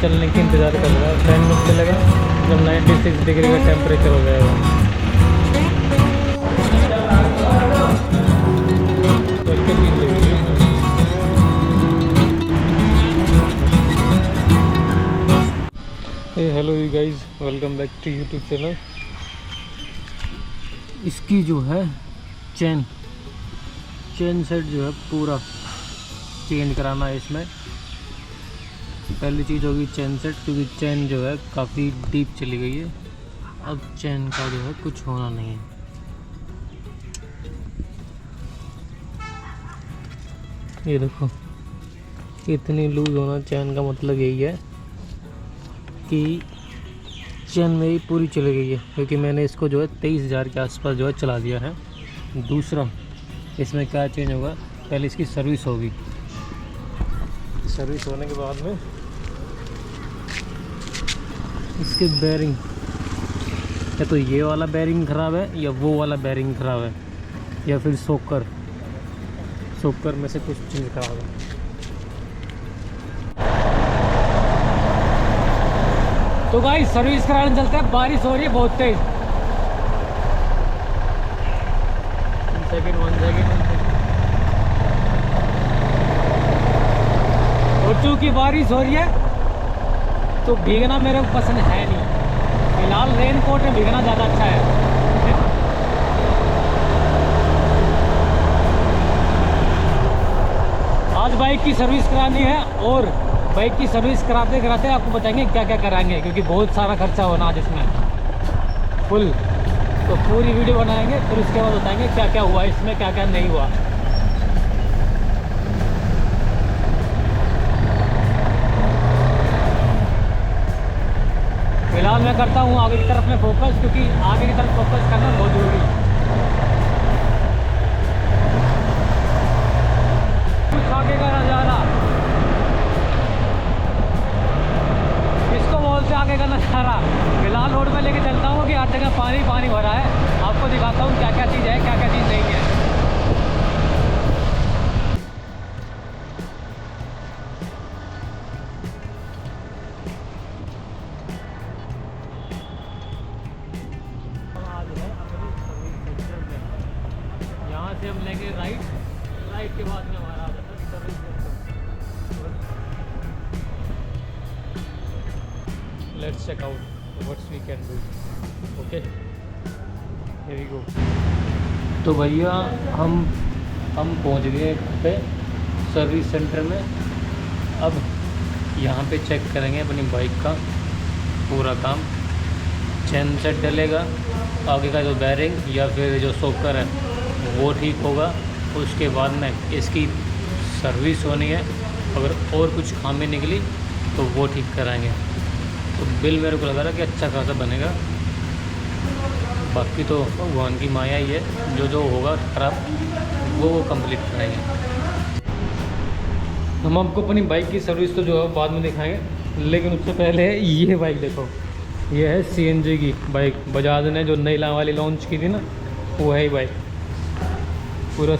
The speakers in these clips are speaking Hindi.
चलने की इंतज़ार कर रहा है। फैन में चलेगा जब 96 डिग्री का टेम्परेचर हो जाएगा। तो इसके चीज़ लगी है। Hello you guys, welcome back to YouTube channel. इसकी जो है चेन सेट जो है पूरा चेंज कराना है इसमें। पहली चीज़ होगी चेन सेट, क्योंकि चेन जो है काफ़ी डीप चली गई है। अब चेन का जो है कुछ होना नहीं है। ये देखो इतनी लूज होना चेन का मतलब यही है कि चेन मेरी पूरी चली गई है, क्योंकि मैंने इसको जो है 23,000 के आसपास जो है चला दिया है। दूसरा इसमें क्या चेंज होगा, पहले इसकी सर्विस होगी। सर्विस होने के बाद में इसके बेरिंग, या तो ये वाला बेरिंग ख़राब है या वो वाला बेरिंग ख़राब है, या फिर सोकर में से कुछ चीज़ ख़राब है। तो भाई सर्विस कराने चलते हैं। बारिश हो रही है बहुत तेज। 1 सेकेंड और चूँकि बारिश हो रही है तो भीगना मेरे को पसंद है नहीं। फिलहाल रेन कोट में भीगना ज़्यादा अच्छा है। आज बाइक की सर्विस करानी है और बाइक की सर्विस कराते कराते आपको बताएंगे क्या क्या कराएंगे, क्योंकि बहुत सारा खर्चा होना आज इसमें फुल। तो पूरी वीडियो बनाएंगे, फिर उसके बाद बताएंगे क्या क्या हुआ इसमें, क्या क्या नहीं हुआ। फिलहाल मैं करता हूँ आगे की तरफ में फोकस, क्योंकि आगे की तरफ फोकस करना बहुत जरूरी है। कुछ आगे का नज़ारा, इसको बोलते आगे का नज़ारा। फिलहाल रोड में लेके चलता हूँ कि हर जगह पानी भरा है। आपको दिखाता हूँ क्या क्या चीज़ है, क्या क्या चीज़ नहीं है। यहाँ से हम लेंगे राइट के बाद में हमारा आ जाता है service centre. Let's check out what's we can do. Okay, here we go. तो भैया हम पहुँच गए घर पे सर्विस सेंटर में। अब यहाँ पे चेक करेंगे अपनी बाइक का पूरा काम। चेन सेट डलेगा, आगे का जो बैरिंग या फिर जो सोकर है वो ठीक होगा। उसके बाद में इसकी सर्विस होनी है। अगर और कुछ खामी निकली तो वो ठीक कराएंगे। तो बिल मेरे को लग रहा है कि अच्छा खासा बनेगा। बाकी तो भगवान की माया ही है, जो होगा ख़राब वो कंप्लीट कराएंगे। हम आपको अपनी बाइक की सर्विस तो जो है बाद में दिखाएंगे, लेकिन उससे पहले ये बाइक देखो। ये है CNG की बाइक, बजाज ने जो नई वाली लॉन्च की थी ना, वो है ही बाइक पूरा।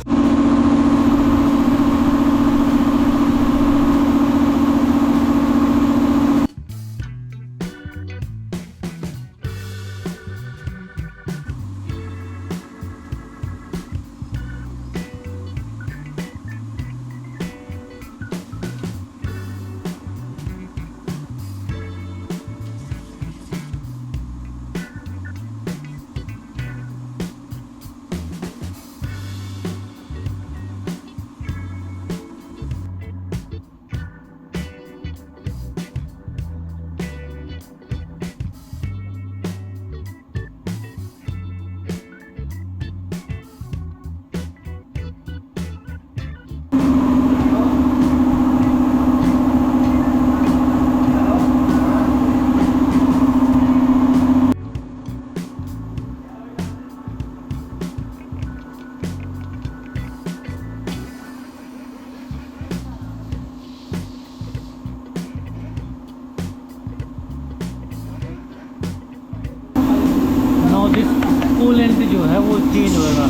कूलेंट जो है वो चेंज होगा।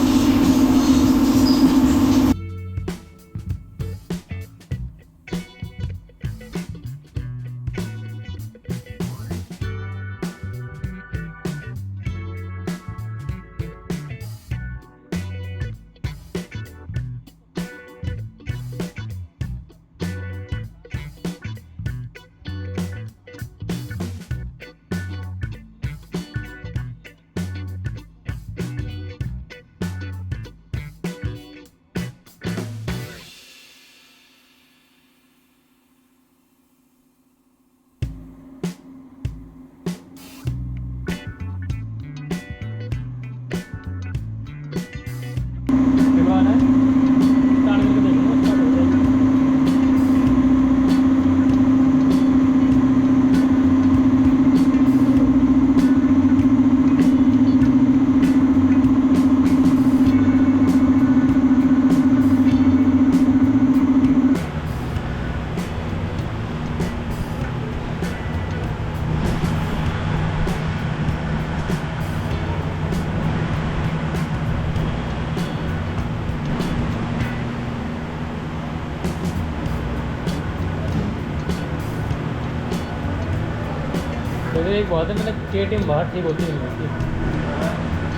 वैसे एक बात है, मैंने KTM बाहर ठीक होती नहीं मिलती,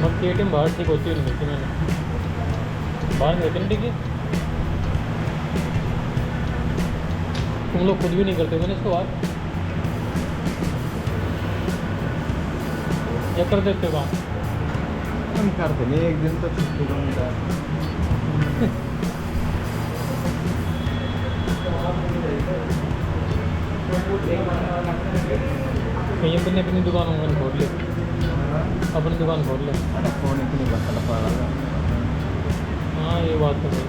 और KTM बाहर ठीक होती नहीं मिलती, मैंने बाहर नहीं होती नहीं ठीक है। तुम लोग खुद भी नहीं करते मैंने इसको बात, या कर देते हो काम? हम करते नहीं, एक दिन तो छुट्टी को मिलता है। कहीं अपनी अपनी दुकान होंगे खोल ले, अपनी दुकान खोल ले। फोन इतनी बता पा रहा। हाँ ये बात तो है।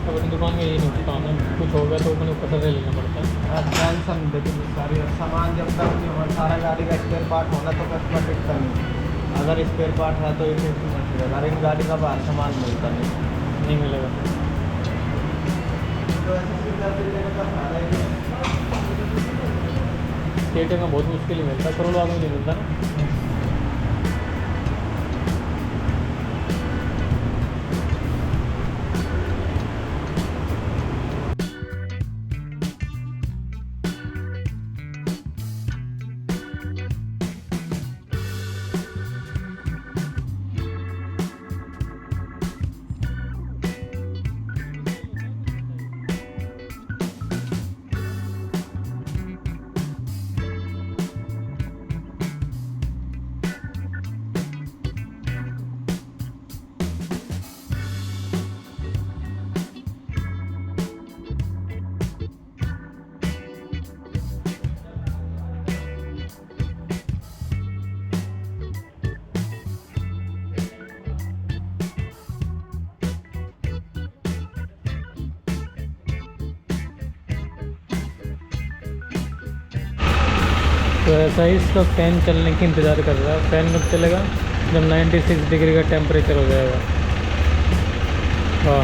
अपनी दुकान में यही नहीं काम है, कुछ हो गया तो अपने ऊपर से लेना पड़ता है। टेंशन देखिए सारी सामान जब तक सारा गाड़ी का स्पेयर पार्ट होना तो कस्टमर टिकता नहीं। अगर स्पेयर पार्ट है तो इसे अगर इन गाड़ी का बाहर सामान मिलता नहीं मिलेगा। KTM में बहुत मुश्किल ही मिलता है, करोड़ों आदमी नहीं मिलता ना। तो ऐसा ही इसका फ़ैन चलने की इंतज़ार कर रहा है। फ़ैन कब चलेगा? जब 96 डिग्री का टेम्परेचर हो जाएगा। हाँ,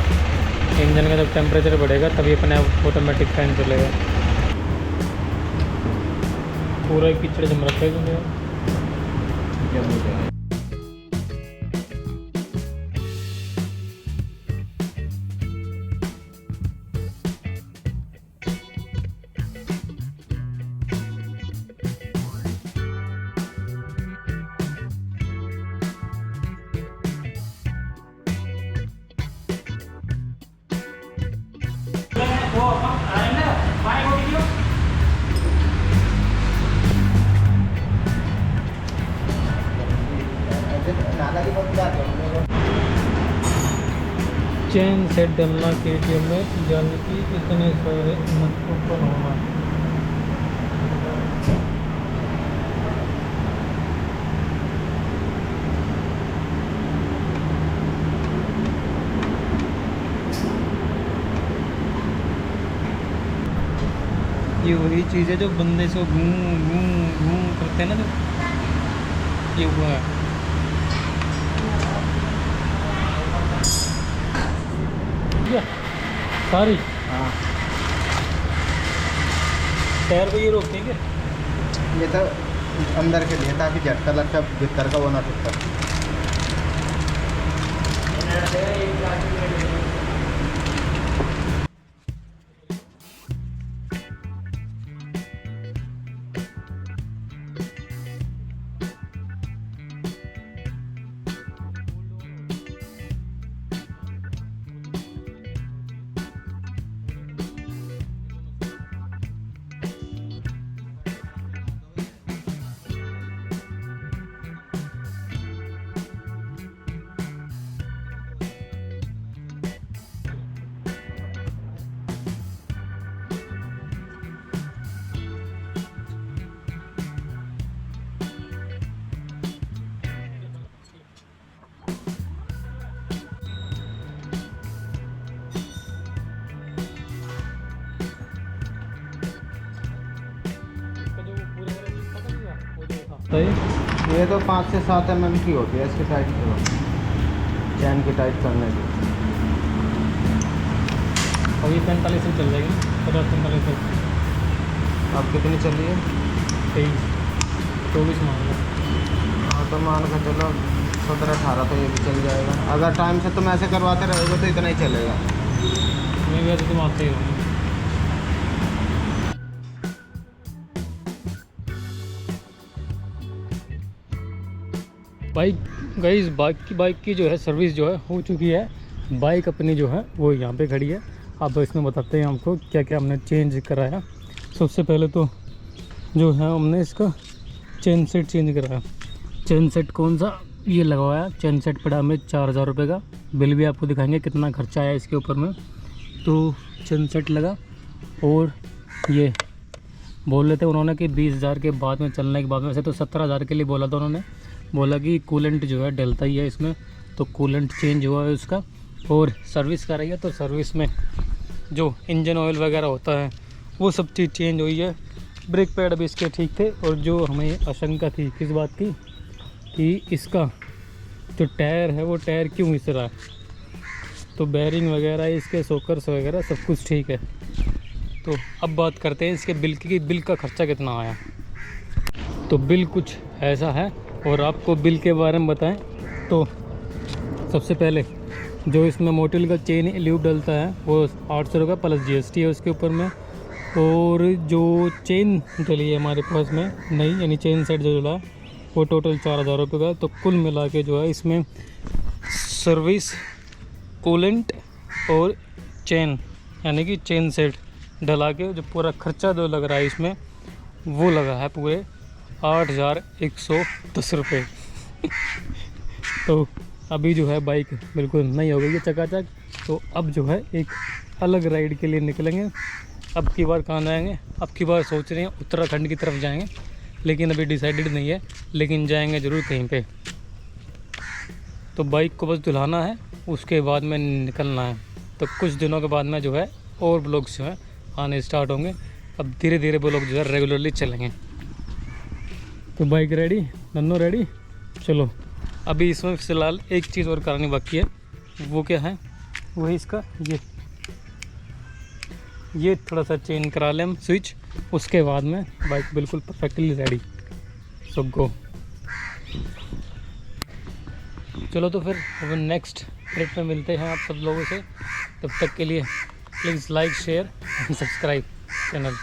इंजन का जब टेम्परेचर बढ़ेगा तभी अपने आप ऑटोमेटिक फ़ैन चलेगा। पूरा कीचड़ जम रखा है तुमने। चेन सेट डालना KTM में, यानी कि इतने सारे ऊपर होना। ये वही चीज़ है जो बंदे से घूम घूम घूम करते हैं ना, जो ये हुआ है। सारी हाँ, टायर को ये रोकते हैं क्या? ये तो अंदर के लिए ताकि झटका लगता भीतर का वो ना टूटता। सही। ये तो 5 से 7 mm की होती है इसकी टाइट चैन की टाइट करने की। और ये 45 से चल जाएगी, 50-45 से। अब कितनी चली है? 23-24 मान लो। हाँ तो मान कर चलो 17-18 तो ये भी चल जाएगा। अगर टाइम से तुम ऐसे करवाते रहोगे तो इतना ही चलेगा। मैं वैसे तुम आते ही रहूँगा। बाइक की जो है सर्विस जो है हो चुकी है। बाइक अपनी जो है वो यहाँ पे खड़ी है। अब इसमें बताते हैं हमको क्या क्या हमने चेंज कराया। सबसे पहले तो जो है हमने इसका चेन सेट चेंज कराया। चेन सेट कौन सा, ये लगवाया। चेन सेट पड़ा हमें 4000 रुपये का। बिल भी आपको दिखाएंगे कितना खर्चा आया इसके ऊपर में। तो चेन सेट लगा, और ये बोल रहे थे उन्होंने कि 20,000 के बाद में चलने के बाद में, वैसे तो 17,000 के लिए बोला था उन्होंने। बोला कि कूलेंट जो है डलता ही है इसमें, तो कूलेंट चेंज हुआ है उसका। और सर्विस कराई है, तो सर्विस में जो इंजन ऑयल वगैरह होता है वो सब चीज़ चेंज हुई है। ब्रेक पैड भी इसके ठीक थे। और जो हमें आशंका थी किस बात की, कि इसका जो टायर है वो टायर क्यों इस रहा है, तो बेयरिंग वगैरह इसके सोकर्स वगैरह सब कुछ ठीक है। तो अब बात करते हैं इसके बिल की, बिल का खर्चा कितना आया। तो बिल कुछ ऐसा है, और आपको बिल के बारे में बताएं तो सबसे पहले जो इसमें मोटिल का चेन ल्यूब डलता है वो 800 रुपये प्लस GST है उसके ऊपर में। और जो चेन डली है हमारे पास में नई, यानी चेन सेट जो डला वो टोटल 4000 रुपये का। तो कुल मिला के जो है इसमें सर्विस, कूलेंट और चेन, यानी कि चेन सेट डला के जो पूरा खर्चा जो लग रहा है इसमें, वो लगा है पूरे 8110 रुपये। तो अभी जो है बाइक बिल्कुल नई हो गई है चकाचक। तो अब जो है एक अलग राइड के लिए निकलेंगे। अब की बार कहाँ जाएंगे, अब की बार सोच रहे हैं उत्तराखंड की तरफ जाएंगे, लेकिन अभी डिसाइडेड नहीं है, लेकिन जाएंगे ज़रूर कहीं पे। तो बाइक को बस धुलाना है, उसके बाद में निकलना है। तो कुछ दिनों के बाद में जो है और ब्लॉग्स जो है आने स्टार्ट होंगे। अब धीरे धीरे ब्लॉग जो है रेगुलरली चलेंगे। तो बाइक रेडी, नन्नो रेडी, चलो। अभी इसमें फ़िलहाल एक चीज़ और करानी बाकी है। वो क्या है, वही इसका ये थोड़ा सा चेंज करा लें हम स्विच, उसके बाद में बाइक बिल्कुल परफेक्टली रेडी। सो गो। चलो तो फिर अब नेक्स्ट ट्रिप में मिलते हैं आप सब लोगों से। तब तक के लिए please like, share and subscribe channel.